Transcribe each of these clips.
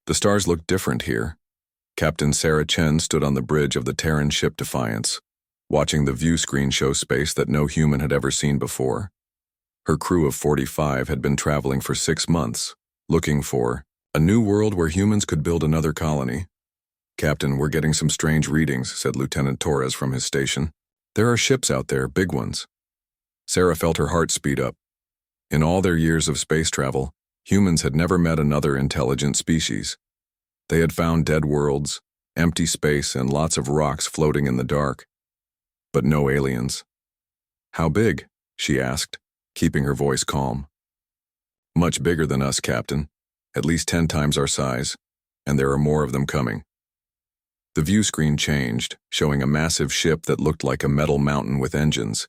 The stars looked different here. Captain Sarah Chen stood on the bridge of the Terran ship Defiance, watching the view screen show space that no human had ever seen before. Her crew of 45 had been traveling for 6 months, looking for a new world where humans could build another colony. "Captain, we're getting some strange readings," said Lieutenant Torres from his station. "There are ships out there, big ones." Sarah felt her heart speed up. In all their years of space travel, humans had never met another intelligent species. They had found dead worlds, empty space, and lots of rocks floating in the dark. But no aliens. "How big?" she asked, keeping her voice calm. "Much bigger than us, Captain. At least 10 times our size, and there are more of them coming." The view screen changed, showing a massive ship that looked like a metal mountain with engines.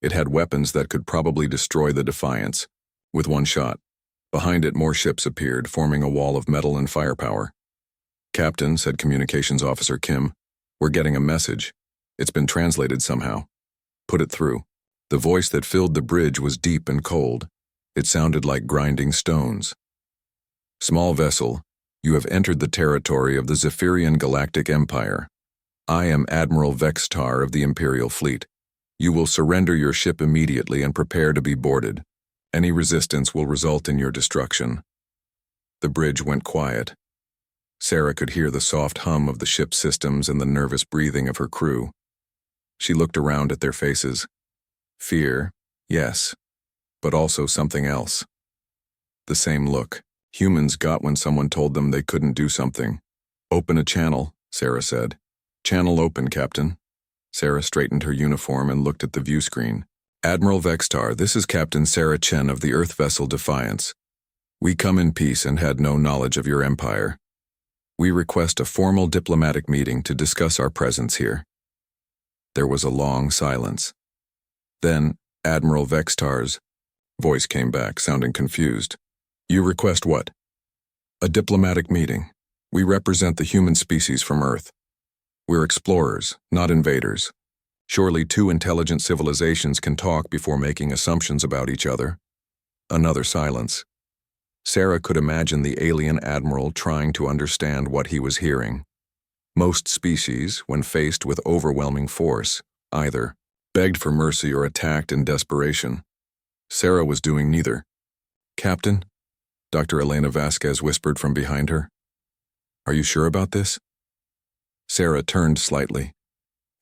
It had weapons that could probably destroy the Defiance with one shot. Behind it, more ships appeared, forming a wall of metal and firepower. "Captain," said Communications Officer Kim, "we're getting a message. It's been translated somehow. Put it through." The voice that filled the bridge was deep and cold. It sounded like grinding stones. "Small vessel, you have entered the territory of the Zephyrian Galactic Empire. I am Admiral Vextar of the Imperial Fleet. You will surrender your ship immediately and prepare to be boarded. Any resistance will result in your destruction." The bridge went quiet. Sarah could hear the soft hum of the ship's systems and the nervous breathing of her crew. She looked around at their faces. Fear, yes, but also something else. The same look humans got when someone told them they couldn't do something. "Open a channel," Sarah said. "Channel open, Captain." Sarah straightened her uniform and looked at the view screen. "Admiral Vextar, this is Captain Sarah Chen of the Earth vessel Defiance. We come in peace and had no knowledge of your empire. We request a formal diplomatic meeting to discuss our presence here." There was a long silence. Then, Admiral Vextar's voice came back, sounding confused. "You request what?" "A diplomatic meeting. We represent the human species from Earth. We're explorers, not invaders. Surely 2 intelligent civilizations can talk before making assumptions about each other." Another silence. Sarah could imagine the alien admiral trying to understand what he was hearing. Most species, when faced with overwhelming force, either begged for mercy or attacked in desperation. Sarah was doing neither. "Captain?" Dr. Elena Vasquez whispered from behind her. "Are you sure about this?" Sarah turned slightly.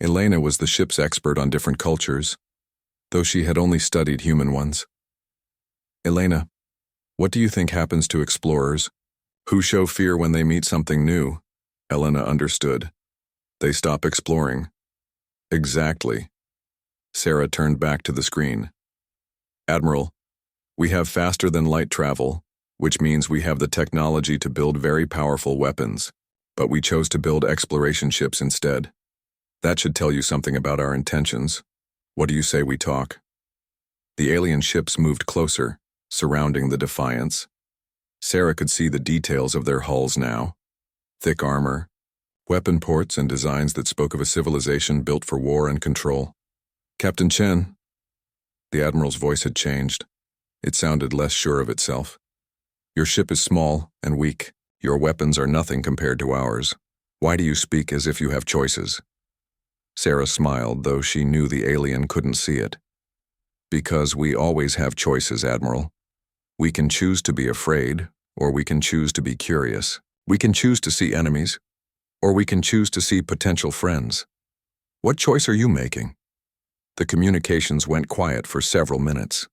Elena was the ship's expert on different cultures, though she had only studied human ones. "Elena, what do you think happens to explorers who show fear when they meet something new?" Elena understood. "They stop exploring." "Exactly." Sarah turned back to the screen. "Admiral, we have faster-than-light travel, which means we have the technology to build very powerful weapons, but we chose to build exploration ships instead. That should tell you something about our intentions. What do you say we talk?" The alien ships moved closer, surrounding the Defiance. Sarah could see the details of their hulls now. Thick armor, weapon ports, and designs that spoke of a civilization built for war and control. "Captain Chen." The Admiral's voice had changed. It sounded less sure of itself. "Your ship is small and weak. Your weapons are nothing compared to ours. Why do you speak as if you have choices?" Sarah smiled, though she knew the alien couldn't see it. "Because we always have choices, Admiral. We can choose to be afraid, or we can choose to be curious. We can choose to see enemies, or we can choose to see potential friends. What choice are you making?" The communications went quiet for several minutes.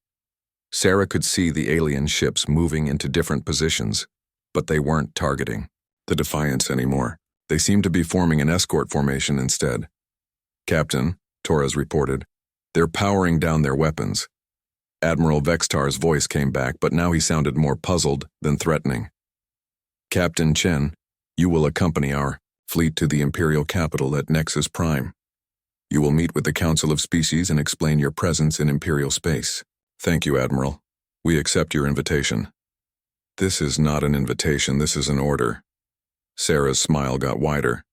Sarah could see the alien ships moving into different positions, but they weren't targeting the Defiance anymore. They seemed to be forming an escort formation instead. "Captain," Torres reported, "they're powering down their weapons." Admiral Vextar's voice came back, but now he sounded more puzzled than threatening. "Captain Chen, you will accompany our fleet to the Imperial capital at Nexus Prime. You will meet with the Council of Species and explain your presence in Imperial space." "Thank you, Admiral. We accept your invitation." "This is not an invitation, this is an order." Sarah's smile got wider.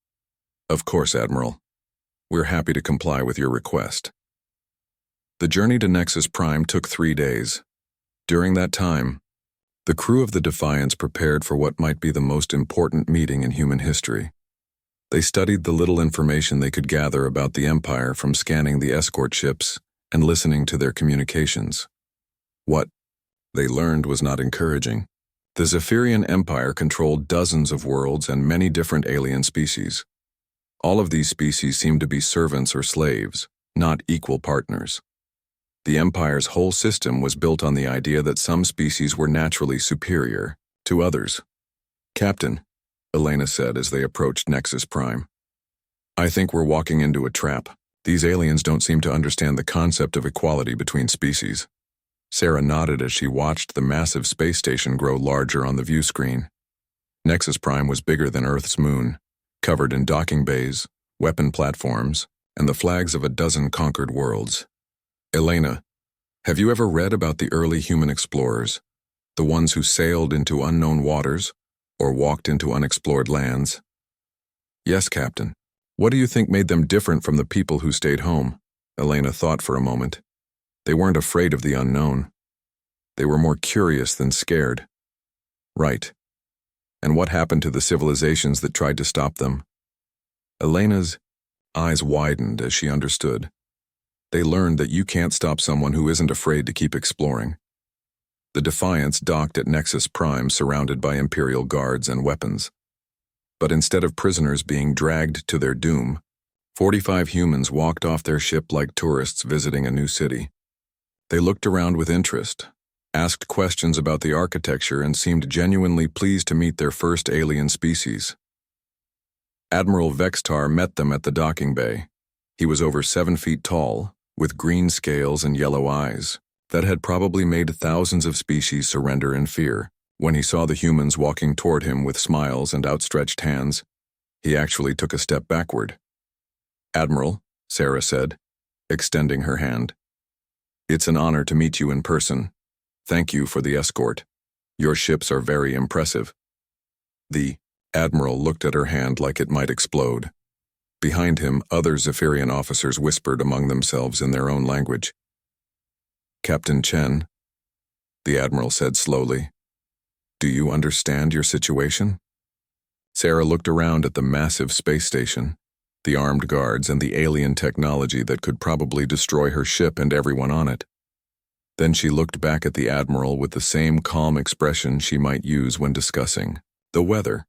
"Of course, Admiral. We're happy to comply with your request." The journey to Nexus Prime took 3 days. During that time, The crew of the Defiance prepared for what might be the most important meeting in human history. They studied the little information they could gather about the Empire from scanning the escort ships and listening to their communications. What they learned was not encouraging. The Zephyrian Empire controlled dozens of worlds and many different alien species. All of these species seemed to be servants or slaves, not equal partners. The Empire's whole system was built on the idea that some species were naturally superior to others. "Captain," Elena said as they approached Nexus Prime, "I think we're walking into a trap. These aliens don't seem to understand the concept of equality between species." Sarah nodded as she watched the massive space station grow larger on the view screen. Nexus Prime was bigger than Earth's moon, covered in docking bays, weapon platforms, and the flags of a dozen conquered worlds. "Elena, have you ever read about the early human explorers, the ones who sailed into unknown waters or walked into unexplored lands?" "Yes, Captain. What do you think made them different from the people who stayed home?" Elena thought for a moment. They weren't afraid of the unknown. They were more curious than scared. Right. And what happened to the civilizations that tried to stop them? Elena's eyes widened as she understood. They learned that you can't stop someone who isn't afraid to keep exploring. The Defiance docked at Nexus Prime surrounded by Imperial guards and weapons. But instead of prisoners being dragged to their doom, 45 humans walked off their ship like tourists visiting a new city. They looked around with interest, asked questions about the architecture, and seemed genuinely pleased to meet their first alien species. Admiral Vextar met them at the docking bay. He was over 7 feet tall, with green scales and yellow eyes that had probably made thousands of species surrender in fear. When he saw the humans walking toward him with smiles and outstretched hands, he actually took a step backward. "Admiral," Sarah said, extending her hand. "It's an honor to meet you in person. Thank you for the escort. Your ships are very impressive." The Admiral looked at her hand like it might explode. Behind him, other Zephyrian officers whispered among themselves in their own language. "Captain Chen," the Admiral said slowly, "do you understand your situation?" Sarah looked around at the massive space station, the armed guards, and the alien technology that could probably destroy her ship and everyone on it. Then she looked back at the Admiral with the same calm expression she might use when discussing the weather.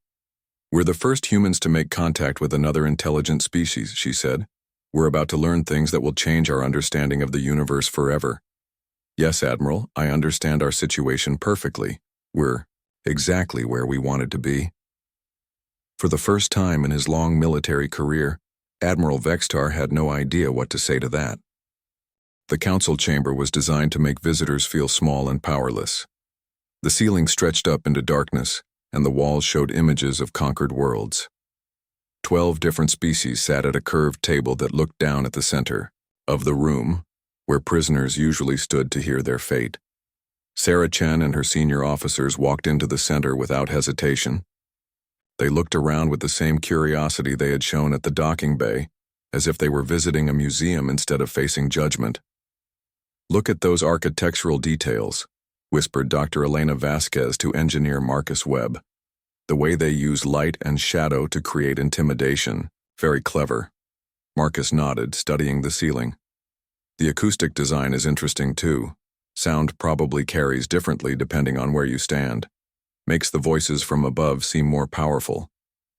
"We're the first humans to make contact with another intelligent species," she said. "We're about to learn things that will change our understanding of the universe forever." "Yes, Admiral, I understand our situation perfectly. We're exactly where we wanted to be." For the first time in his long military career, Admiral Vextar had no idea what to say to that. The council chamber was designed to make visitors feel small and powerless. The ceiling stretched up into darkness, and the walls showed images of conquered worlds. 12 different species sat at a curved table that looked down at the center of the room, where prisoners usually stood to hear their fate. Sarah Chen and her senior officers walked into the center without hesitation. They looked around with the same curiosity they had shown at the docking bay, as if they were visiting a museum instead of facing judgment. "Look at those architectural details," whispered Dr. Elena Vasquez to engineer Marcus Webb. "The way they use light and shadow to create intimidation. Very clever." Marcus nodded, studying the ceiling. "The acoustic design is interesting too. Sound probably carries differently depending on where you stand. Makes the voices from above seem more powerful."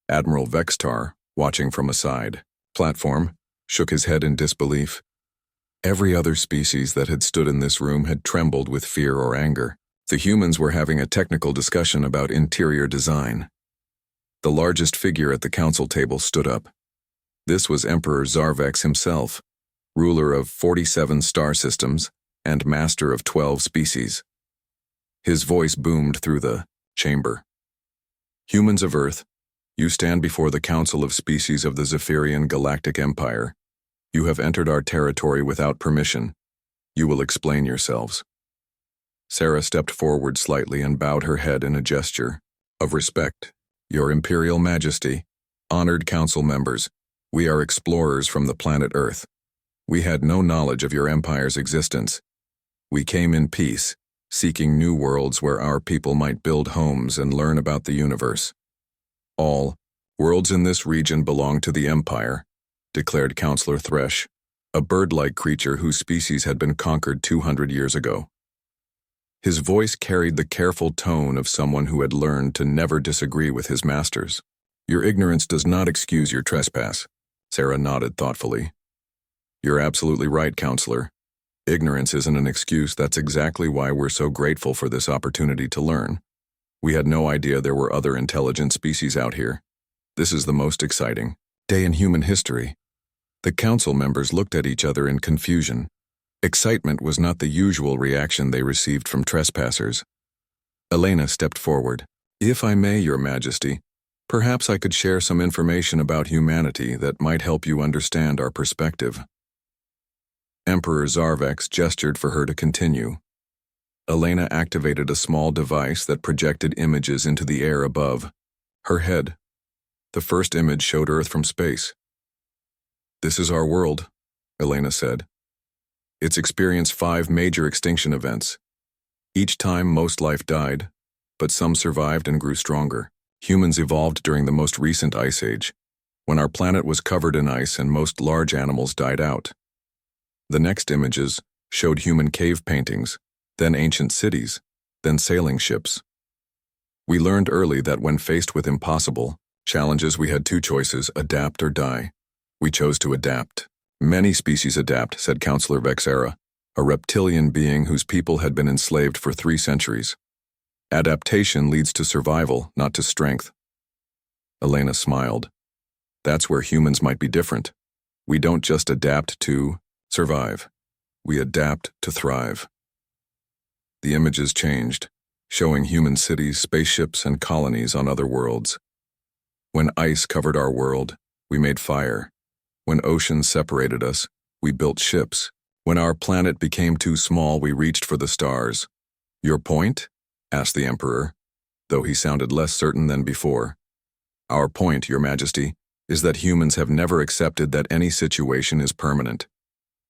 Admiral Vextar, watching from a side platform, shook his head in disbelief. Every other species that had stood in this room had trembled with fear or anger. The humans were having a technical discussion about interior design. The largest figure at the council table stood up. This was Emperor Zarvex himself, ruler of 47 star systems and master of 12 species. His voice boomed through the chamber. "Humans of Earth, you stand before the Council of Species of the Zephyrian Galactic Empire. You have entered our territory without permission. You will explain yourselves." Sarah stepped forward slightly and bowed her head in a gesture of respect. "Your Imperial Majesty, honored council members, we are explorers from the planet Earth. We had no knowledge of your empire's existence. We came in peace, seeking new worlds where our people might build homes and learn about the universe. All worlds in this region belong to the Empire, declared Counselor Thresh, a bird-like creature whose species had been conquered 200 years ago. His voice carried the careful tone of someone who had learned to never disagree with his masters. Your ignorance does not excuse your trespass, Sarah nodded thoughtfully. You're absolutely right, Counselor. Ignorance isn't an excuse. That's exactly why we're so grateful for this opportunity to learn. We had no idea there were other intelligent species out here. This is the most exciting day in human history. The council members looked at each other in confusion. Excitement was not the usual reaction they received from trespassers. Elena stepped forward. If I may, Your Majesty, perhaps I could share some information about humanity that might help you understand our perspective. Emperor Zarvex gestured for her to continue. Elena activated a small device that projected images into the air above her head. The first image showed Earth from space. This is our world, Elena said. It's experienced 5 major extinction events. Each time most life died, but some survived and grew stronger. Humans evolved during the most recent ice age, when our planet was covered in ice and most large animals died out. The next images showed human cave paintings, then ancient cities, then sailing ships. We learned early that when faced with impossible challenges, we had 2 choices: adapt or die. We chose to adapt. Many species adapt, said Counselor Vexera, a reptilian being whose people had been enslaved for 3 centuries. Adaptation leads to survival, not to strength. Elena smiled. That's where humans might be different. We don't just adapt to survive. We adapt to thrive. The images changed, showing human cities, spaceships, and colonies on other worlds. When ice covered our world, we made fire. When oceans separated us, we built ships. When our planet became too small, we reached for the stars. Your point? Asked the Emperor, though he sounded less certain than before. Our point, Your Majesty, is that humans have never accepted that any situation is permanent.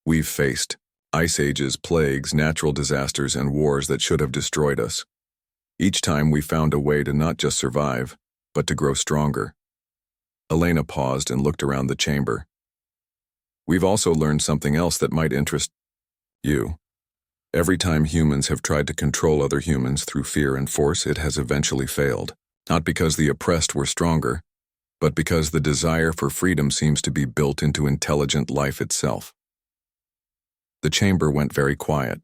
We've faced ice ages, plagues, natural disasters, and wars that should have destroyed us. Each time we found a way to not just survive, but to grow stronger. Elena paused and looked around the chamber. We've also learned something else that might interest you. Every time humans have tried to control other humans through fear and force, it has eventually failed. Not because the oppressed were stronger, but because the desire for freedom seems to be built into intelligent life itself. The chamber went very quiet.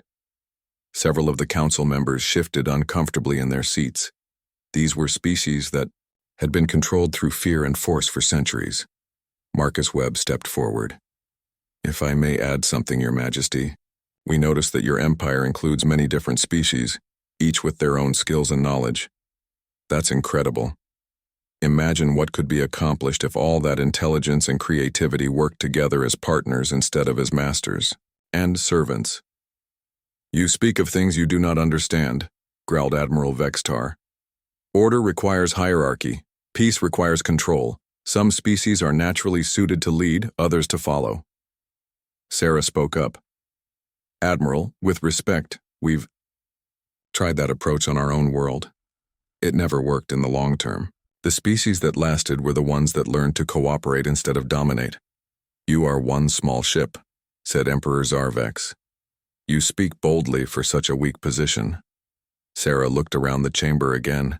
Several of the council members shifted uncomfortably in their seats. These were species that had been controlled through fear and force for centuries. Marcus Webb stepped forward. If I may add something, Your Majesty, we notice that your empire includes many different species, each with their own skills and knowledge. That's incredible. Imagine what could be accomplished if all that intelligence and creativity worked together as partners instead of as masters and servants. You speak of things you do not understand, growled Admiral Vextar. Order requires hierarchy. Peace requires control. Some species are naturally suited to lead, others to follow. Sarah spoke up. Admiral, with respect, we've tried that approach on our own world. It never worked in the long term. The species that lasted were the ones that learned to cooperate instead of dominate. You are one small ship, said Emperor Zarvex. You speak boldly for such a weak position. Sarah looked around the chamber again,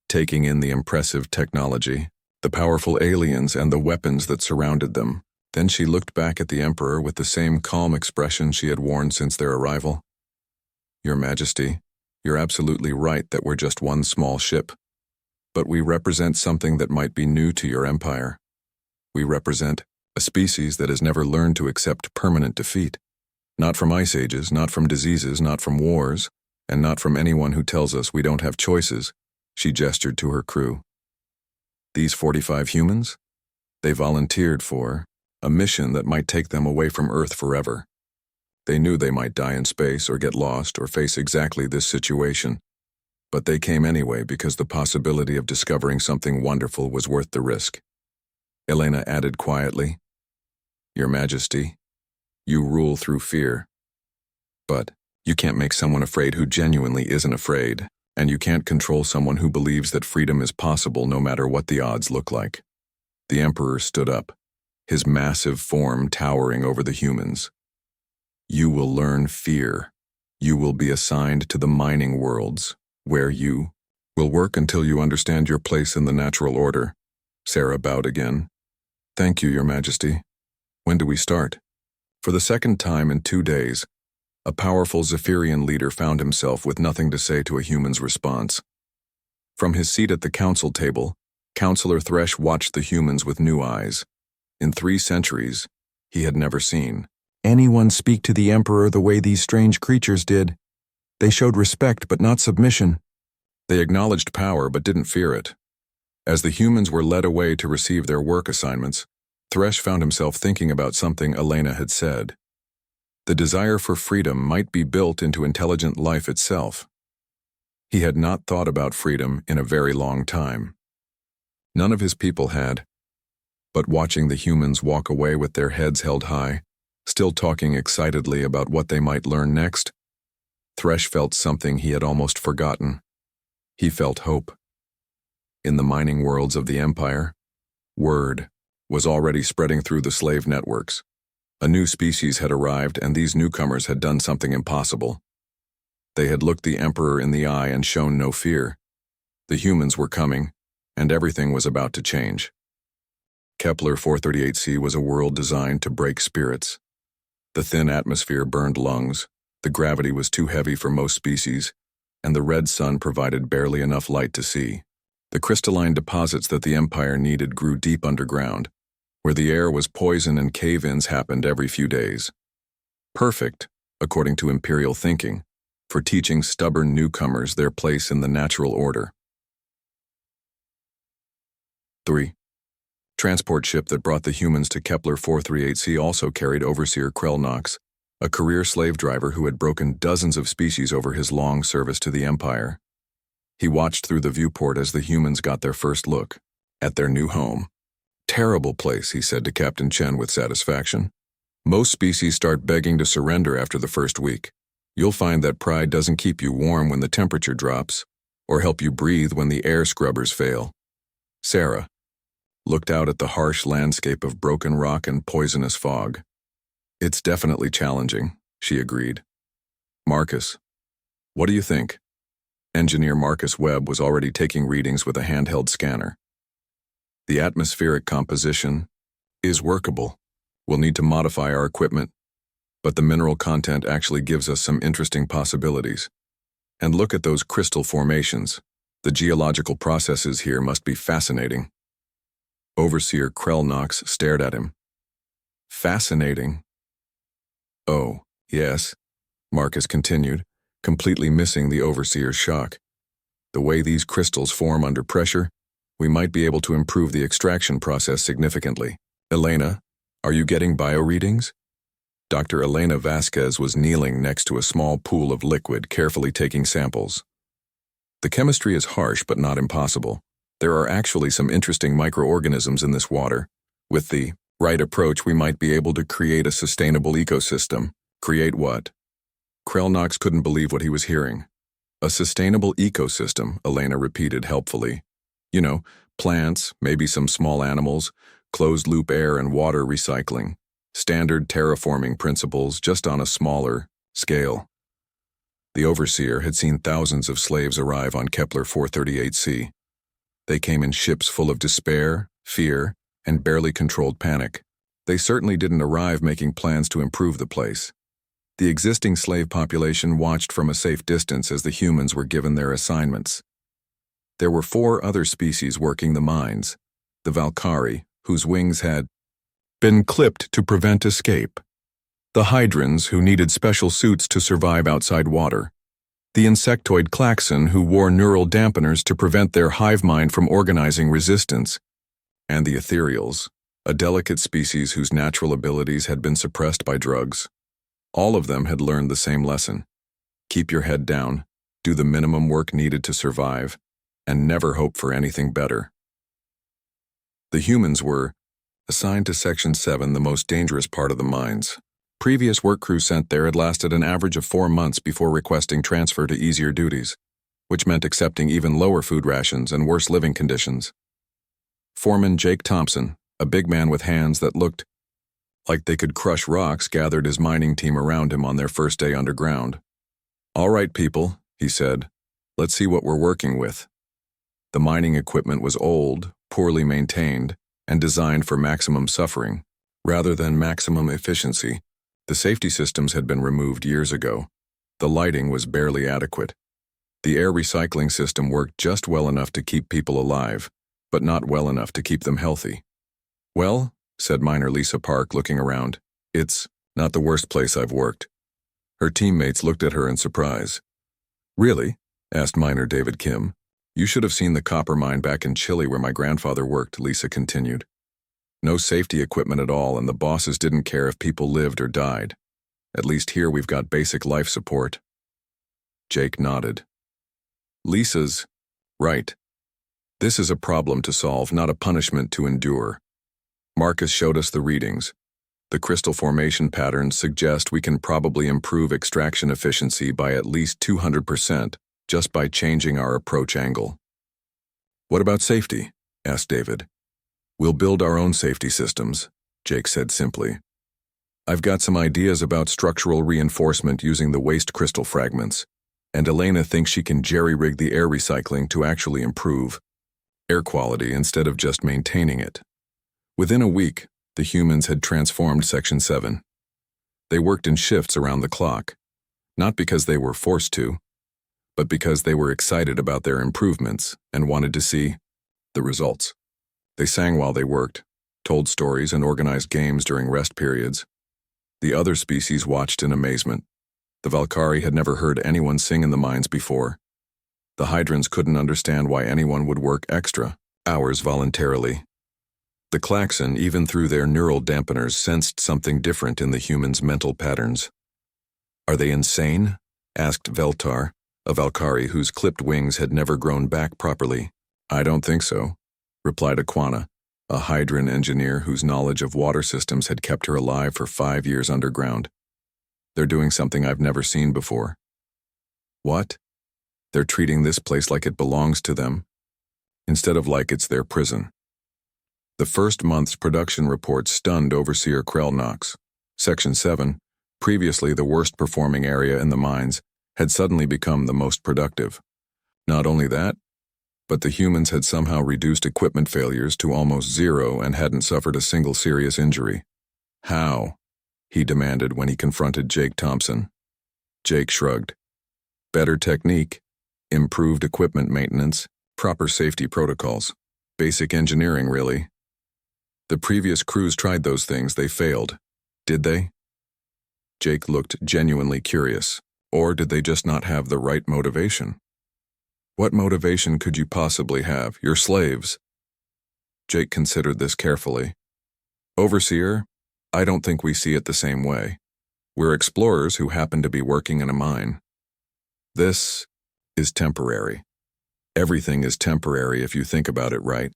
taking in the impressive technology, the powerful aliens, and the weapons that surrounded them. Then she looked back at the Emperor with the same calm expression she had worn since their arrival. Your Majesty, you're absolutely right that we're just one small ship. But we represent something that might be new to your empire. We represent a species that has never learned to accept permanent defeat. Not from ice ages, not from diseases, not from wars, and not from anyone who tells us we don't have choices. She gestured to her crew. These 45 humans? They volunteered for a mission that might take them away from Earth forever. They knew they might die in space or get lost or face exactly this situation. But they came anyway because the possibility of discovering something wonderful was worth the risk. Elena added quietly, Your Majesty, you rule through fear. But You can't make someone afraid who genuinely isn't afraid, and you can't control someone who believes that freedom is possible no matter what the odds look like. The Emperor stood up, his massive form towering over the humans. You will learn fear. You will be assigned to the mining worlds, where you will work until you understand your place in the natural order. Sarah bowed again. Thank you, Your Majesty. When do we start? For the second time in 2 days, a powerful Zephyrian leader found himself with nothing to say to a human's response. From his seat at the council table, Councillor Thresh watched the humans with new eyes. In 3 centuries, he had never seen anyone speak to the Emperor the way these strange creatures did. They showed respect but not submission. They acknowledged power but didn't fear it. As the humans were led away to receive their work assignments, Thresh found himself thinking about something Elena had said. The desire for freedom might be built into intelligent life itself. He had not thought about freedom in a very long time. None of his people had. But watching the humans walk away with their heads held high, still talking excitedly about what they might learn next, Thresh felt something he had almost forgotten. He felt hope. In the mining worlds of the Empire, word was already spreading through the slave networks. A new species had arrived, and these newcomers had done something impossible. They had looked the Emperor in the eye and shown no fear. The humans were coming, and everything was about to change. Kepler 438c was a world designed to break spirits. The thin atmosphere burned lungs, the gravity was too heavy for most species, and the red sun provided barely enough light to see. The crystalline deposits that the Empire needed grew deep underground, where the air was poison and cave-ins happened every few days. Perfect, according to imperial thinking, for teaching stubborn newcomers their place in the natural order. 3. Transport ship that brought the humans to Kepler 438c also carried Overseer Krelnox, a career slave driver who had broken dozens of species over his long service to the Empire. He watched through the viewport as the humans got their first look at their new home. Terrible place, he said to Captain Chen with satisfaction. Most species start begging to surrender after the first week. You'll find that pride doesn't keep you warm when the temperature drops, or help you breathe when the air scrubbers fail. Sarah looked out at the harsh landscape of broken rock and poisonous fog. It's definitely challenging, she agreed. Marcus, what do you think? Engineer Marcus Webb was already taking readings with a handheld scanner. The atmospheric composition is workable. We'll need to modify our equipment, but the mineral content actually gives us some interesting possibilities. And look at those crystal formations. The geological processes here must be fascinating. Overseer Krelnox stared at him. Fascinating? Oh, yes, Marcus continued, completely missing the Overseer's shock. The way these crystals form under pressure, we might be able to improve the extraction process significantly. Elena, are you getting bioreadings? Dr. Elena Vasquez was kneeling next to a small pool of liquid, carefully taking samples. The chemistry is harsh but not impossible. There are actually some interesting microorganisms in this water. With the right approach, we might be able to create a sustainable ecosystem. Create what? Krelnox couldn't believe what he was hearing. A sustainable ecosystem, Elena repeated helpfully. You know, plants, maybe some small animals, closed-loop air and water recycling. Standard terraforming principles, just on a smaller scale. The Overseer had seen thousands of slaves arrive on Kepler 438c. They came in ships full of despair, fear, and barely controlled panic. They certainly didn't arrive making plans to improve the place. The existing slave population watched from a safe distance as the humans were given their assignments. There were 4 other species working the mines. The Valkyrie, whose wings had been clipped to prevent escape. The Hydrons, who needed special suits to survive outside water. The insectoid Klaxon, who wore neural dampeners to prevent their hive mind from organizing resistance. And the Ethereals, a delicate species whose natural abilities had been suppressed by drugs. All of them had learned the same lesson. Keep your head down, do the minimum work needed to survive, and never hope for anything better. The humans were assigned to Section 7, the most dangerous part of the mines. Previous work crews sent there had lasted an average of 4 months before requesting transfer to easier duties, which meant accepting even lower food rations and worse living conditions. Foreman Jake Thompson, a big man with hands that looked like they could crush rocks, gathered his mining team around him on their first day underground. "All right, people," he said, "let's see what we're working with." The mining equipment was old, poorly maintained, and designed for maximum suffering, rather than maximum efficiency. The safety systems had been removed years ago. The lighting was barely adequate. The air recycling system worked just well enough to keep people alive, but not well enough to keep them healthy. "Well," said miner Lisa Park, looking around, "it's not the worst place I've worked." Her teammates looked at her in surprise. "Really?" asked miner David Kim. "You should have seen the copper mine back in Chile where my grandfather worked," Lisa continued. "No safety equipment at all, and the bosses didn't care if people lived or died. At least here we've got basic life support." Jake nodded. "Lisa's right. This is a problem to solve, not a punishment to endure." Marcus showed us the readings. The crystal formation patterns suggest we can probably improve extraction efficiency by at least 200% just by changing our approach angle. "What about safety?" asked David. "We'll build our own safety systems," Jake said simply. "I've got some ideas about structural reinforcement using the waste crystal fragments, and Elena thinks she can jerry-rig the air recycling to actually improve air quality instead of just maintaining it." Within a week, the humans had transformed Section 7. They worked in shifts around the clock, not because they were forced to, but because they were excited about their improvements and wanted to see the results. They sang while they worked, told stories, and organized games during rest periods. The other species watched in amazement. The Valkyrie had never heard anyone sing in the mines before. The Hydrants couldn't understand why anyone would work extra hours voluntarily. The Klaxon, even through their neural dampeners, sensed something different in the humans' mental patterns. "Are they insane?" asked Veltar, a Valkyrie whose clipped wings had never grown back properly. "I don't think so," replied Aquana, a Hydran engineer whose knowledge of water systems had kept her alive for 5 years underground. "They're doing something I've never seen before." "What?" "They're treating this place like it belongs to them, instead of like it's their prison." The first month's production report stunned Overseer Krell Knox. Section 7, previously the worst performing area in the mines, had suddenly become the most productive. Not only that, but the humans had somehow reduced equipment failures to almost zero and hadn't suffered a single serious injury. "How?" he demanded when he confronted Jake Thompson. Jake shrugged. "Better technique, improved equipment maintenance, proper safety protocols. Basic engineering, really. The previous crews tried those things, they failed. Did they?" Jake looked genuinely curious. Or did they just not have the right motivation? "What motivation could you possibly have? You're slaves." Jake considered this carefully. "Overseer, I don't think we see it the same way. We're explorers who happen to be working in a mine. This is temporary. Everything is temporary if you think about it right."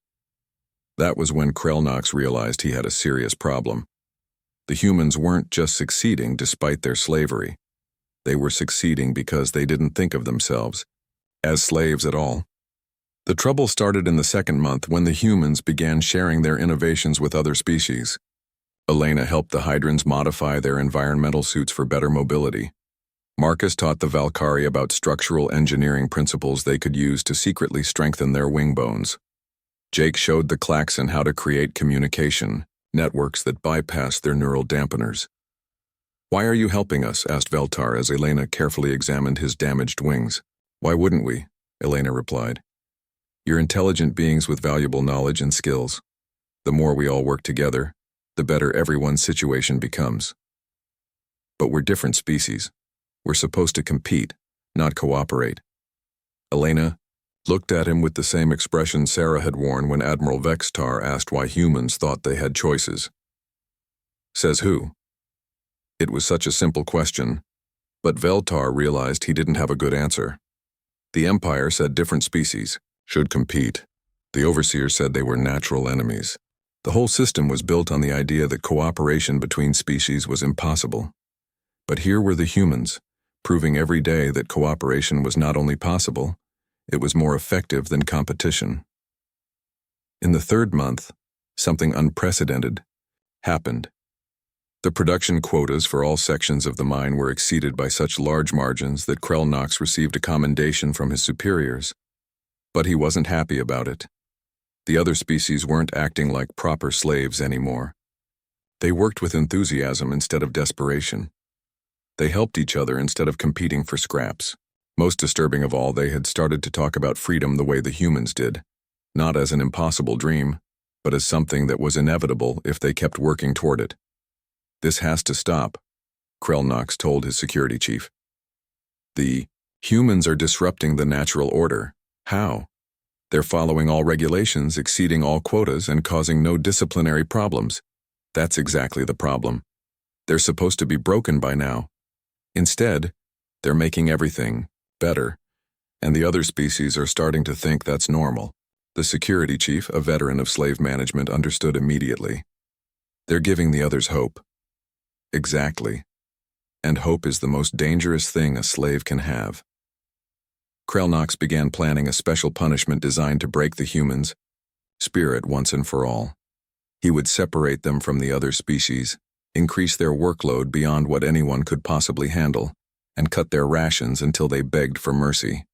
That was when Krellnox realized he had a serious problem. The humans weren't just succeeding despite their slavery. They were succeeding because they didn't think of themselves as slaves at all. The trouble started in the second month when the humans began sharing their innovations with other species. Elena helped the Hydrans modify their environmental suits for better mobility. Marcus taught the Valkyrie about structural engineering principles they could use to secretly strengthen their wing bones. Jake showed the Klaxon how to create communication networks that bypass their neural dampeners. "Why are you helping us?" asked Veltar as Elena carefully examined his damaged wings. "Why wouldn't we?" Elena replied. "You're intelligent beings with valuable knowledge and skills. The more we all work together, the better everyone's situation becomes. But we're different species. We're supposed to compete, not cooperate." Elena looked at him with the same expression Sarah had worn when Admiral Vextar asked why humans thought they had choices. "Says who?" It was such a simple question, but Veltar realized he didn't have a good answer. The Empire said different species should compete. The Overseer said they were natural enemies. The whole system was built on the idea that cooperation between species was impossible. But here were the humans, proving every day that cooperation was not only possible, it was more effective than competition. In the third month, something unprecedented happened. The production quotas for all sections of the mine were exceeded by such large margins that Krell Knox received a commendation from his superiors. But he wasn't happy about it. The other species weren't acting like proper slaves anymore. They worked with enthusiasm instead of desperation. They helped each other instead of competing for scraps. Most disturbing of all, they had started to talk about freedom the way the humans did, not as an impossible dream, but as something that was inevitable if they kept working toward it. This has to stop, Krell Knox told his security chief. The humans are disrupting the natural order. How? They're following all regulations, exceeding all quotas, and causing no disciplinary problems. That's exactly the problem. They're supposed to be broken by now. Instead, they're making everything better, and the other species are starting to think that's normal. The security chief, a veteran of slave management, understood immediately. They're giving the others hope. Exactly. And hope is the most dangerous thing a slave can have. Krell Knox began planning a special punishment designed to break the humans' spirit once and for all. He would separate them from the other species, increase their workload beyond what anyone could possibly handle, and cut their rations until they begged for mercy.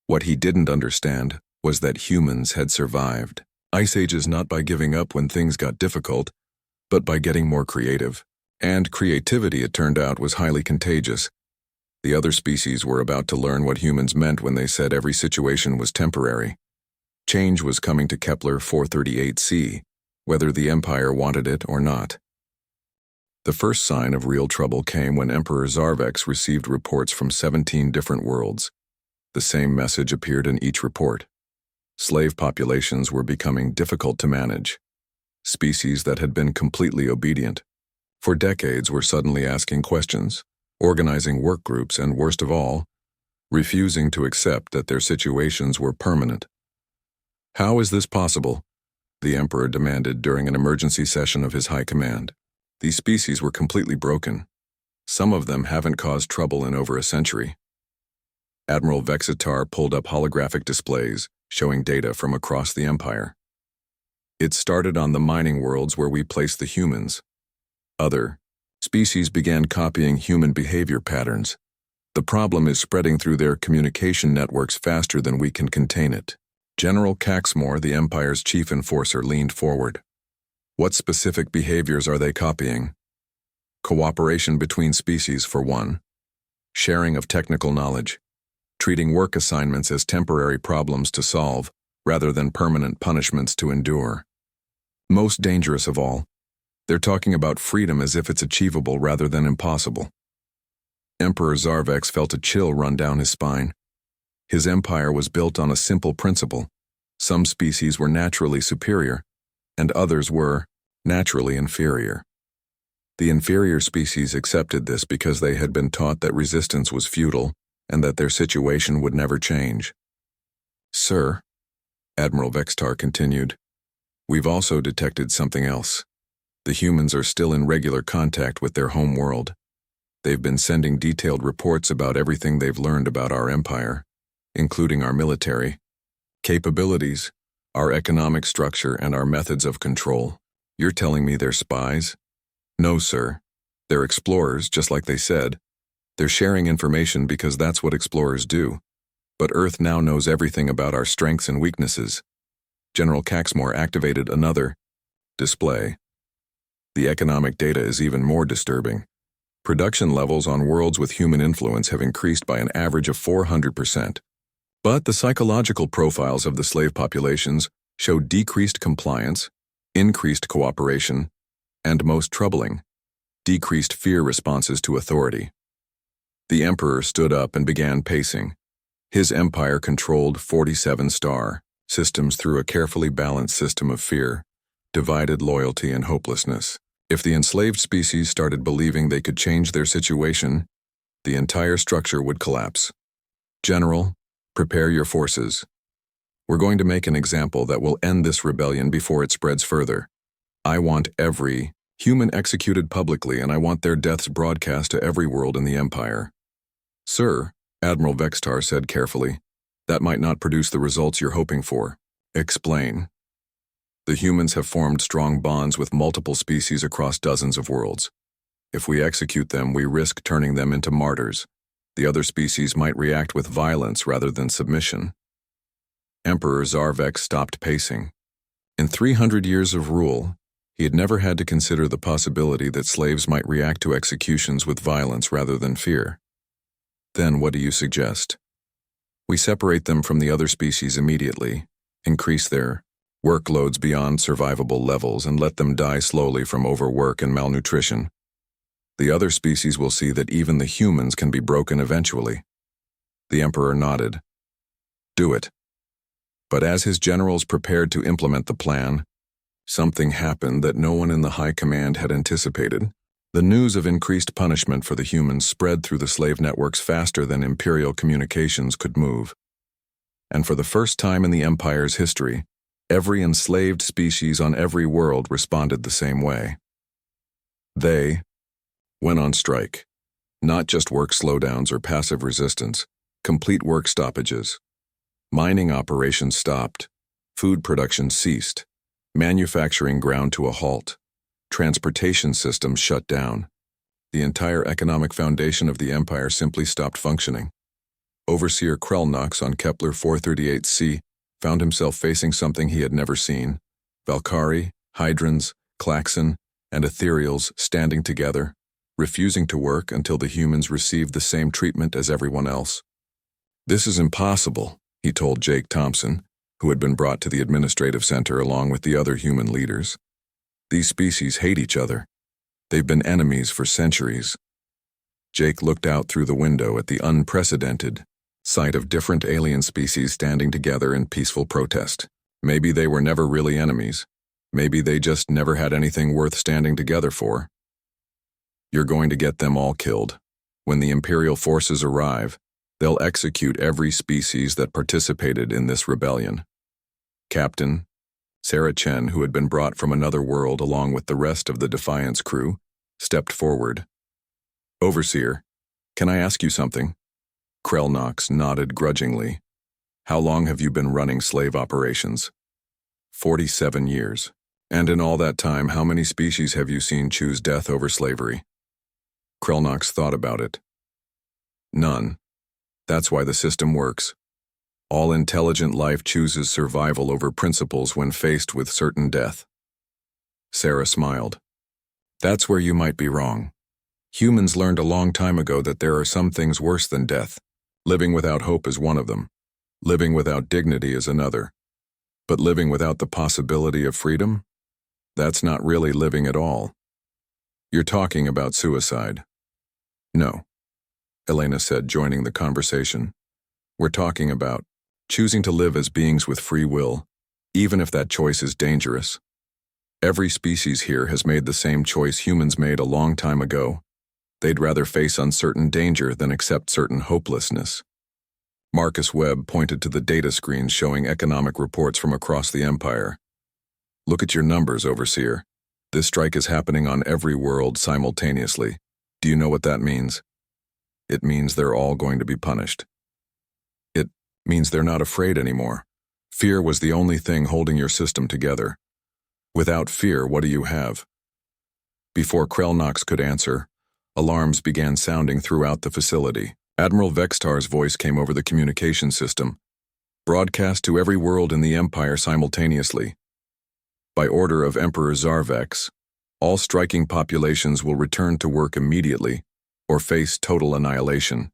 What he didn't understand was that humans had survived ice ages not by giving up when things got difficult, but by getting more creative. And creativity, it turned out, was highly contagious. The other species were about to learn what humans meant when they said every situation was temporary. Change was coming to Kepler 438c, whether the Empire wanted it or not. The first sign of real trouble came when Emperor Zarvex received reports from 17 different worlds. The same message appeared in each report. Slave populations were becoming difficult to manage. Species that had been completely obedient for decades were suddenly asking questions, organizing work groups, and worst of all, refusing to accept that their situations were permanent. How is this possible? The Emperor demanded during an emergency session of his high command. These species were completely broken. Some of them haven't caused trouble in over a century. Admiral Vexitar pulled up holographic displays showing data from across the Empire. It started on the mining worlds where we placed the humans. Other species began copying human behavior patterns. The problem is spreading through their communication networks faster than we can contain it. General Caxmore, the Empire's chief enforcer, leaned forward. What specific behaviors are they copying? Cooperation between species, for one. Sharing of technical knowledge. Treating work assignments as temporary problems to solve, rather than permanent punishments to endure. Most dangerous of all, they're talking about freedom as if it's achievable rather than impossible. Emperor Zarvex felt a chill run down his spine. His empire was built on a simple principle. Some species were naturally superior, and others were naturally inferior. The inferior species accepted this because they had been taught that resistance was futile and that their situation would never change. Sir, Admiral Vextar continued, we've also detected something else. The humans are still in regular contact with their home world. They've been sending detailed reports about everything they've learned about our empire, including our military capabilities, our economic structure, and our methods of control. You're telling me they're spies? No, sir. They're explorers, just like they said. They're sharing information because that's what explorers do. But Earth now knows everything about our strengths and weaknesses. General Caxmore activated another display. The economic data is even more disturbing. Production levels on worlds with human influence have increased by an average of 400%. But the psychological profiles of the slave populations show decreased compliance, increased cooperation, and most troubling, decreased fear responses to authority. The Emperor stood up and began pacing. His empire controlled 47-star systems through a carefully balanced system of fear, divided loyalty, and hopelessness. If the enslaved species started believing they could change their situation, the entire structure would collapse. General, prepare your forces. We're going to make an example that will end this rebellion before it spreads further. I want every human executed publicly, and I want their deaths broadcast to every world in the Empire." "Sir," Admiral Vextar said carefully, "that might not produce the results you're hoping for." "Explain." "The humans have formed strong bonds with multiple species across dozens of worlds. If we execute them, we risk turning them into martyrs. The other species might react with violence rather than submission." Emperor Zarvex stopped pacing. In 300 years of rule, he had never had to consider the possibility that slaves might react to executions with violence rather than fear. "Then what do you suggest?" "We separate them from the other species immediately, increase their workloads beyond survivable levels, and let them die slowly from overwork and malnutrition. The other species will see that even the humans can be broken eventually." The Emperor nodded. "Do it." But as his generals prepared to implement the plan, something happened that no one in the High Command had anticipated. The news of increased punishment for the humans spread through the slave networks faster than Imperial communications could move. And for the first time in the Empire's history, every enslaved species on every world responded the same way. They went on strike. Not just work slowdowns or passive resistance, complete work stoppages. Mining operations stopped, food production ceased, manufacturing ground to a halt, transportation systems shut down. The entire economic foundation of the Empire simply stopped functioning. Overseer Krelnox on Kepler 438c found himself facing something he had never seen: Valkyrie, Hydrons, Klaxon, and Ethereals standing together, refusing to work until the humans received the same treatment as everyone else. "This is impossible," he told Jake Thompson, who had been brought to the administrative center along with the other human leaders. "These species hate each other. They've been enemies for centuries." Jake looked out through the window at the unprecedented sight of different alien species standing together in peaceful protest. Maybe they were never really enemies. Maybe they just never had anything worth standing together for. "You're going to get them all killed. When the Imperial forces arrive, they'll execute every species that participated in this rebellion." Captain Sarah Chen, who had been brought from another world along with the rest of the Defiance crew, stepped forward. "Overseer, can I ask you something?" Krelnox nodded grudgingly. "How long have you been running slave operations?" 47 years. "And in all that time, how many species have you seen choose death over slavery?" Krelnox thought about it. "None. That's why the system works. All intelligent life chooses survival over principles when faced with certain death." Sarah smiled. "That's where you might be wrong. Humans learned a long time ago that there are some things worse than death. Living without hope is one of them. Living without dignity is another. But living without the possibility of freedom? That's not really living at all. You're talking about suicide." "No," Elena said, joining the conversation. "We're talking about choosing to live as beings with free will, even if that choice is dangerous. Every species here has made the same choice humans made a long time ago. They'd rather face uncertain danger than accept certain hopelessness." Marcus Webb pointed to the data screens showing economic reports from across the Empire. "Look at your numbers, Overseer. This strike is happening on every world simultaneously. Do you know what that means?" "It means they're all going to be punished. It means they're not afraid anymore. Fear was the only thing holding your system together. Without fear, what do you have?" Before Krelnox could answer, alarms began sounding throughout the facility. Admiral Vextar's voice came over the communication system. "Broadcast to every world in the Empire simultaneously. By order of Emperor Zarvex, all striking populations will return to work immediately or face total annihilation.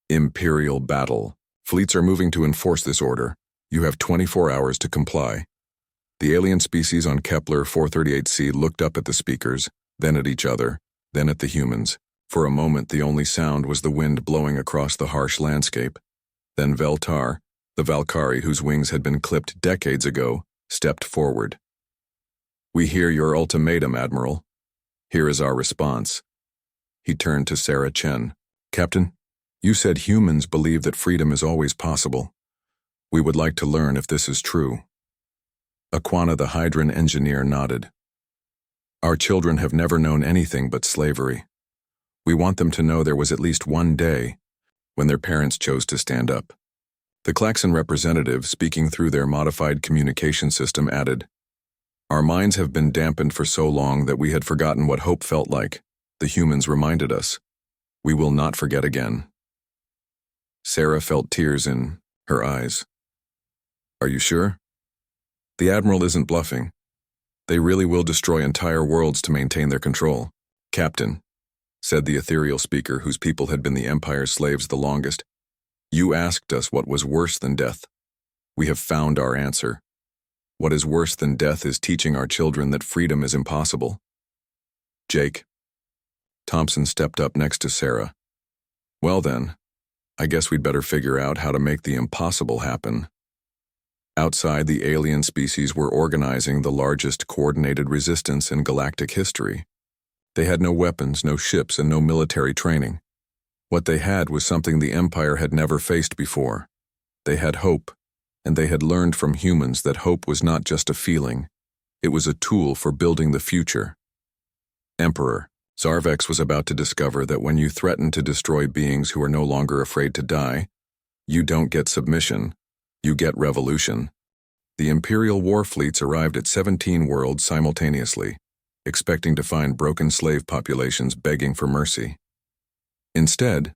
Imperial battle. Fleets are moving to enforce this order. You have 24 hours to comply." The alien species on Kepler 438c looked up at the speakers, then at each other, then at the humans. For a moment, the only sound was the wind blowing across the harsh landscape. Then Veltar, the Valkyrie whose wings had been clipped decades ago, stepped forward. "We hear your ultimatum, Admiral. Here is our response." He turned to Sarah Chen. "Captain, you said humans believe that freedom is always possible. We would like to learn if this is true. Aquana the Hydran engineer nodded. Our children have never known anything but slavery. We want them to know there was at least one day when their parents chose to stand up. The Klaxon representative, speaking through their modified communication system, added, Our minds have been dampened for so long that we had forgotten what hope felt like. The humans reminded us. We will not forget again. Sarah felt tears in her eyes. Are you sure? The Admiral isn't bluffing. They really will destroy entire worlds to maintain their control. Captain, said the ethereal speaker whose people had been the Empire's slaves the longest, you asked us what was worse than death. We have found our answer. What is worse than death is teaching our children that freedom is impossible. Jake. Thompson stepped up next to Sarah. Well then, I guess we'd better figure out how to make the impossible happen. Outside, the alien species were organizing the largest coordinated resistance in galactic history. They had no weapons, no ships, and no military training. What they had was something the Empire had never faced before. They had hope, and they had learned from humans that hope was not just a feeling. It was a tool for building the future. Emperor, Zarvex was about to discover that when you threaten to destroy beings who are no longer afraid to die, you don't get submission, you get revolution. The Imperial war fleets arrived at 17 worlds simultaneously, expecting to find broken slave populations begging for mercy. Instead,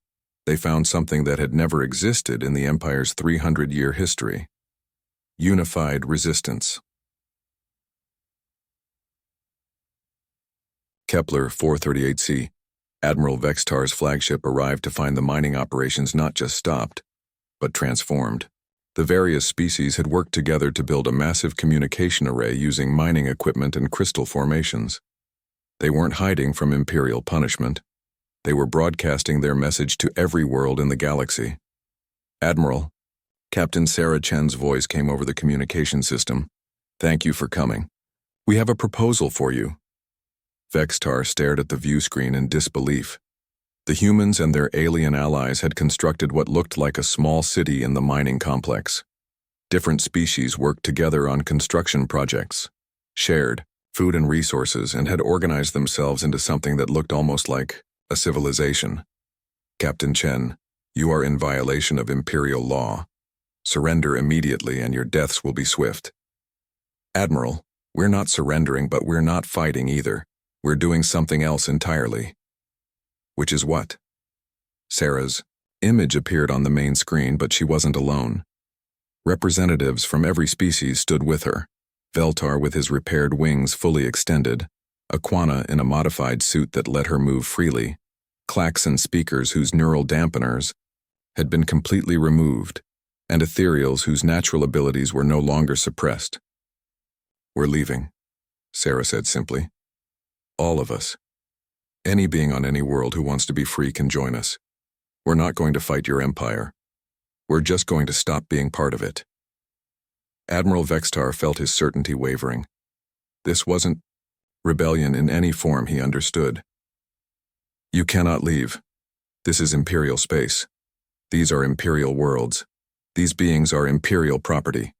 they found something that had never existed in the Empire's 300-year history: unified resistance. Kepler 438c, Admiral Vextar's flagship, arrived to find the mining operations not just stopped, but transformed. The various species had worked together to build a massive communication array using mining equipment and crystal formations. They weren't hiding from Imperial punishment. They were broadcasting their message to every world in the galaxy. Admiral, Captain Sarah Chen's voice came over the communication system. Thank you for coming. We have a proposal for you. Vextar stared at the view screen in disbelief. The humans and their alien allies had constructed what looked like a small city in the mining complex. Different species worked together on construction projects, shared food and resources, and had organized themselves into something that looked almost like a civilization. Captain Chen, you are in violation of Imperial law. Surrender immediately and your deaths will be swift. Admiral, we're not surrendering, but we're not fighting either. We're doing something else entirely. Which is what? Sarah's image appeared on the main screen, but she wasn't alone. Representatives from every species stood with her. Veltar with his repaired wings fully extended, Aquana in a modified suit that let her move freely, Klaxon speakers whose neural dampeners had been completely removed, and ethereals whose natural abilities were no longer suppressed. We're leaving, Sarah said simply. All of us. Any being on any world who wants to be free can join us. We're not going to fight your empire. We're just going to stop being part of it. Admiral Vextar felt his certainty wavering. This wasn't rebellion in any form he understood. You cannot leave. This is Imperial space. These are Imperial worlds. These beings are Imperial property.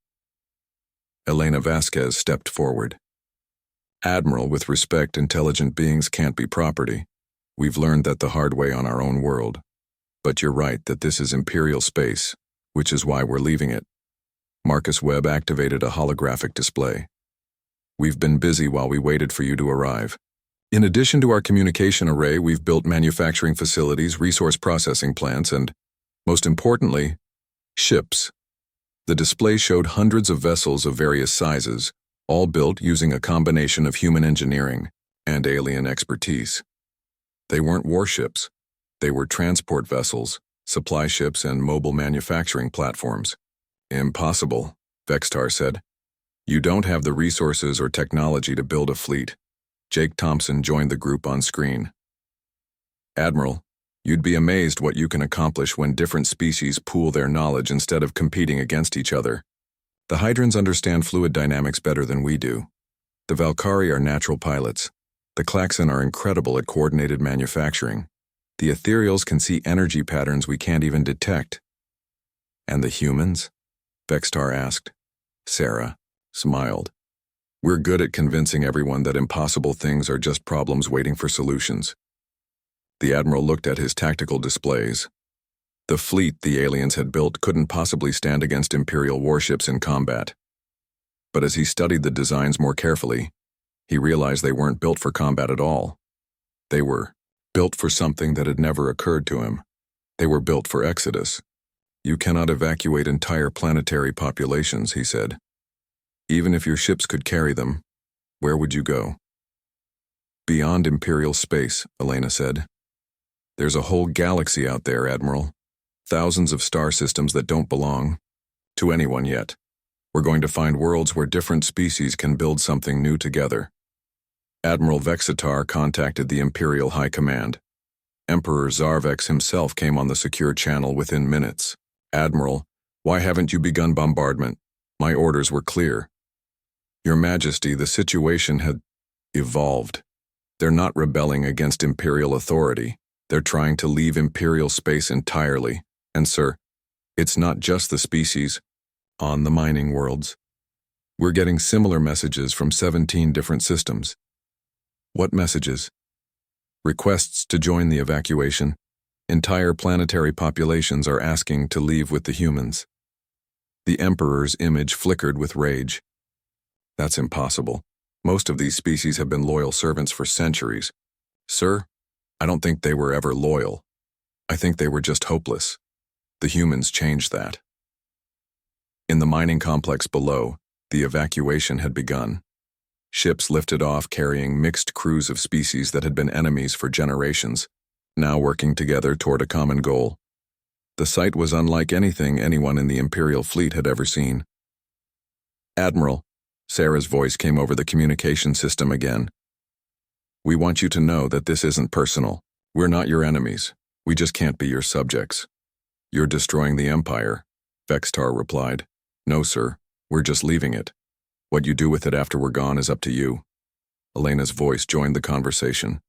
Elena Vasquez stepped forward. Admiral, with respect, intelligent beings can't be property. We've learned that the hard way on our own world. But you're right that this is Imperial space, which is why we're leaving it. Marcus Webb activated a holographic display. We've been busy while we waited for you to arrive. In addition to our communication array, we've built manufacturing facilities, resource processing plants, and, most importantly, ships. The display showed hundreds of vessels of various sizes, all built using a combination of human engineering and alien expertise. They weren't warships. They were transport vessels, supply ships, and mobile manufacturing platforms. Impossible, Vextar said. You don't have the resources or technology to build a fleet. Jake Thompson joined the group on screen. Admiral, you'd be amazed what you can accomplish when different species pool their knowledge instead of competing against each other. The Hydrans understand fluid dynamics better than we do. The Valkyrie are natural pilots. The Klaxon are incredible at coordinated manufacturing. The ethereals can see energy patterns we can't even detect. And the humans? Vextar asked. Sarah smiled. We're good at convincing everyone that impossible things are just problems waiting for solutions. The Admiral looked at his tactical displays. The fleet the aliens had built couldn't possibly stand against Imperial warships in combat. But as he studied the designs more carefully, he realized they weren't built for combat at all. They were built for something that had never occurred to him. They were built for exodus. You cannot evacuate entire planetary populations, he said. Even if your ships could carry them, where would you go? Beyond Imperial space, Elena said. There's a whole galaxy out there, Admiral. Thousands of star systems that don't belong to anyone yet. We're going to find worlds where different species can build something new together. Admiral Vexitar contacted the Imperial High Command. Emperor Zarvex himself came on the secure channel within minutes. Admiral, why haven't you begun bombardment? My orders were clear. Your Majesty, the situation had evolved. They're not rebelling against Imperial authority. They're trying to leave Imperial space entirely. And sir, it's not just the species on the mining worlds. We're getting similar messages from 17 different systems. What messages? Requests to join the evacuation. Entire planetary populations are asking to leave with the humans. The Emperor's image flickered with rage. That's impossible. Most of these species have been loyal servants for centuries. Sir, I don't think they were ever loyal. I think they were just hopeless. The humans changed that. In the mining complex below, the evacuation had begun. Ships lifted off carrying mixed crews of species that had been enemies for generations, now working together toward a common goal. The sight was unlike anything anyone in the Imperial fleet had ever seen. Admiral, Sarah's voice came over the communication system again. We want you to know that this isn't personal. We're not your enemies. We just can't be your subjects. You're destroying the Empire, Vextar replied. No, sir. We're just leaving it. What you do with it after we're gone is up to you. Elena's voice joined the conversation.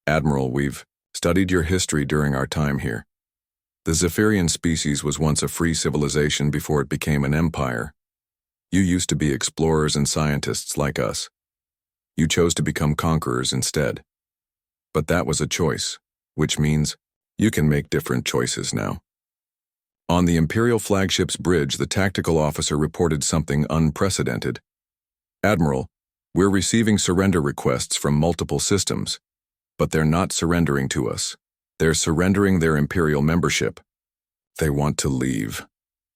Admiral, we've studied your history during our time here. The Zephyrian species was once a free civilization before it became an empire. You used to be explorers and scientists like us. You chose to become conquerors instead. But that was a choice, which means you can make different choices now. On the Imperial flagship's bridge, the tactical officer reported something unprecedented. Admiral, we're receiving surrender requests from multiple systems, but they're not surrendering to us. They're surrendering their Imperial membership. They want to leave.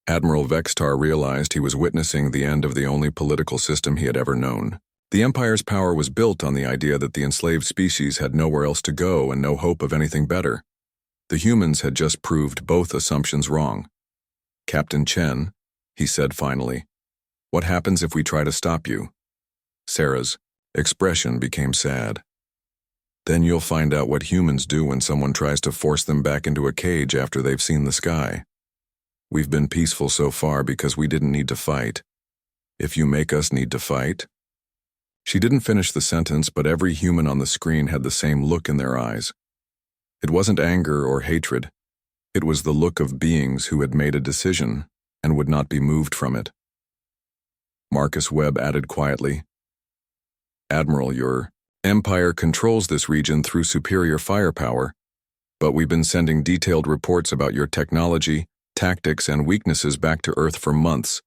Admiral Vextar realized he was witnessing the end of the only political system he had ever known. The Empire's power was built on the idea that the enslaved species had nowhere else to go and no hope of anything better. The humans had just proved both assumptions wrong. Captain Chen, he said finally, what happens if we try to stop you? Sarah's expression became sad. Then you'll find out what humans do when someone tries to force them back into a cage after they've seen the sky. We've been peaceful so far because we didn't need to fight. If you make us need to fight. She didn't finish the sentence, but every human on the screen had the same look in their eyes. It wasn't anger or hatred. It was the look of beings who had made a decision and would not be moved from it. Marcus Webb added quietly, Admiral, your Empire controls this region through superior firepower, but we've been sending detailed reports about your technology, tactics, and weaknesses back to Earth for months.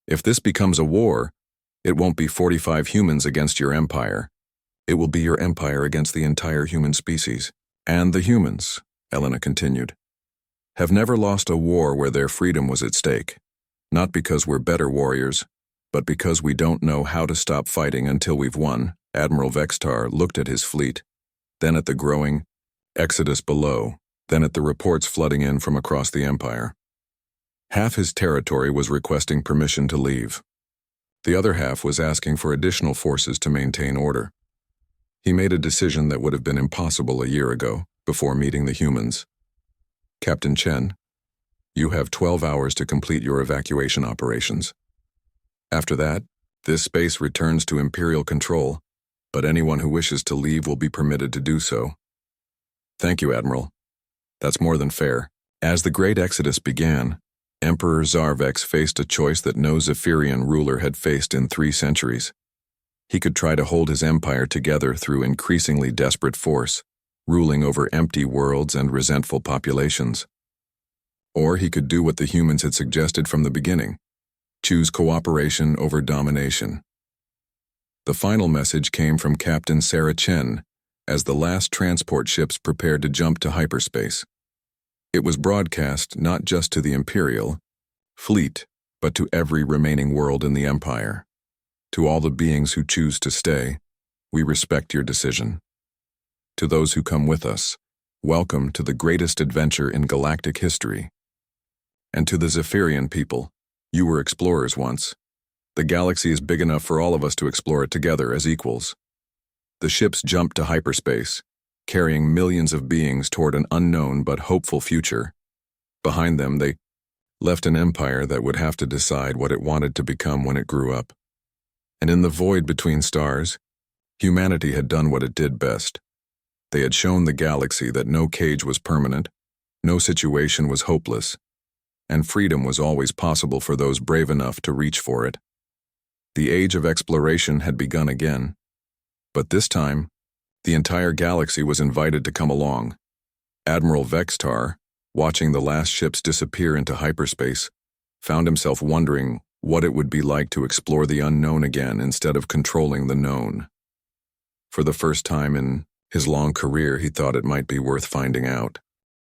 If this becomes a war, it won't be 45 humans against your Empire. It will be your Empire against the entire human species. And the humans, Elena continued, have never lost a war where their freedom was at stake. Not because we're better warriors, but because we don't know how to stop fighting until we've won. Admiral Vextar looked at his fleet, then at the growing exodus below, then at the reports flooding in from across the Empire. Half his territory was requesting permission to leave. The other half was asking for additional forces to maintain order. He made a decision that would have been impossible a year ago, before meeting the humans. Captain Chen, you have 12 hours to complete your evacuation operations. After that, this space returns to Imperial control, but anyone who wishes to leave will be permitted to do so. Thank you, Admiral. That's more than fair. As the Great Exodus began, Emperor Zarvex faced a choice that no Zephyrian ruler had faced in 3 centuries. He could try to hold his empire together through increasingly desperate force, ruling over empty worlds and resentful populations. Or he could do what the humans had suggested from the beginning, choose cooperation over domination. The final message came from Captain Sarah Chen as the last transport ships prepared to jump to hyperspace. It was broadcast not just to the Imperial fleet, but to every remaining world in the Empire. To all the beings who choose to stay, we respect your decision. To those who come with us, welcome to the greatest adventure in galactic history. And to the Zephyrian people, you were explorers once. The galaxy is big enough for all of us to explore it together as equals. The ships jumped to hyperspace, carrying millions of beings toward an unknown but hopeful future. Behind them, they left an empire that would have to decide what it wanted to become when it grew up. And in the void between stars, humanity had done what it did best. They had shown the galaxy that no cage was permanent, no situation was hopeless, and freedom was always possible for those brave enough to reach for it. The age of exploration had begun again, but this time, the entire galaxy was invited to come along. Admiral Vextar, watching the last ships disappear into hyperspace, found himself wondering what it would be like to explore the unknown again instead of controlling the known. For the first time in his long career, he thought it might be worth finding out.